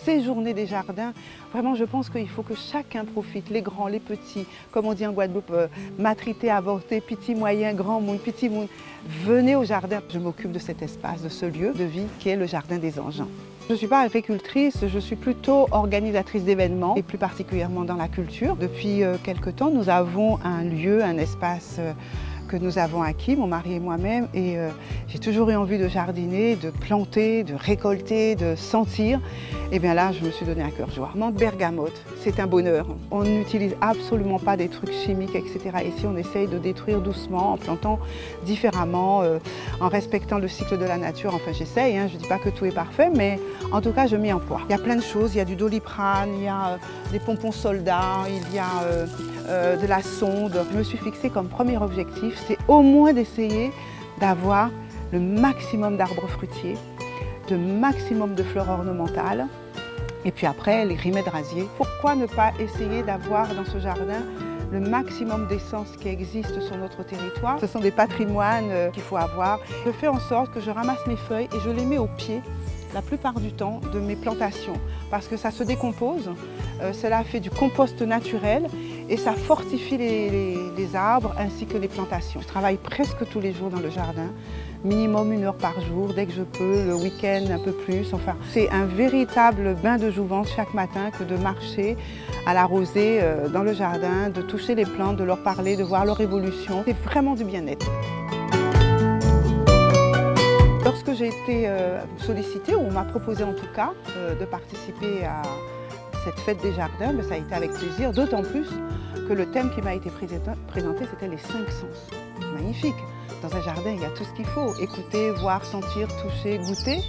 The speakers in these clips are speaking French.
ces journées des jardins, vraiment je pense qu'il faut que chacun profite, les grands, les petits, comme on dit en Guadeloupe, matrité, avorté, petit, moyen, grand monde, petit monde. Venez au jardin. Je m'occupe de cet espace, de ce lieu de vie qui est le Jardin des Anges. Je ne suis pas agricultrice, je suis plutôt organisatrice d'événements et plus particulièrement dans la culture. Depuis quelque temps, nous avons un lieu, un espace que nous avons acquis, mon mari et moi-même, et j'ai toujours eu envie de jardiner, de planter, de récolter, de sentir. Et bien là, je me suis donné à cœur joie. Menthe bergamote, c'est un bonheur. On n'utilise absolument pas des trucs chimiques, etc. Ici, on essaye de détruire doucement, en plantant différemment, en respectant le cycle de la nature. Enfin, j'essaye, hein, je ne dis pas que tout est parfait, mais en tout cas, je m'y emploie. Il y a plein de choses, il y a du doliprane, il y a des pompons soldats, il y a de la sonde. Je me suis fixée comme premier objectif, c'est au moins d'essayer d'avoir le maximum d'arbres fruitiers, de maximum de fleurs ornementales, et puis après les rimets rasiers. Pourquoi ne pas essayer d'avoir dans ce jardin le maximum d'essences qui existent sur notre territoire? Ce sont des patrimoines qu'il faut avoir. Je fais en sorte que je ramasse mes feuilles et je les mets au pied la plupart du temps de mes plantations parce que ça se décompose, cela fait du compost naturel et ça fortifie les arbres ainsi que les plantations. Je travaille presque tous les jours dans le jardin, minimum 1 heure par jour, dès que je peux, le week-end un peu plus. Enfin, c'est un véritable bain de jouvence chaque matin que de marcher à la rosée dans le jardin, de toucher les plantes, de leur parler, de voir leur évolution. C'est vraiment du bien-être. Lorsque j'ai été sollicitée, ou on m'a proposé en tout cas de participer à cette fête des jardins, mais ça a été avec plaisir, d'autant plus que le thème qui m'a été présenté, c'était les 5 sens. Magnifique. Dans un jardin, il y a tout ce qu'il faut. Écouter, voir, sentir, toucher, goûter.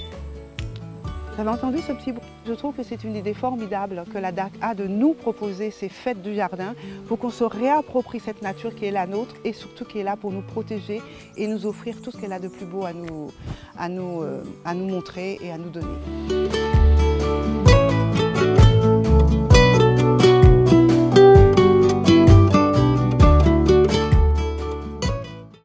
Vous avez entendu ce petit bruit? Je trouve que c'est une idée formidable que la DAC a de nous proposer ces fêtes du jardin pour qu'on se réapproprie cette nature qui est la nôtre et surtout qui est là pour nous protéger et nous offrir tout ce qu'elle a de plus beau à nous montrer et à nous donner.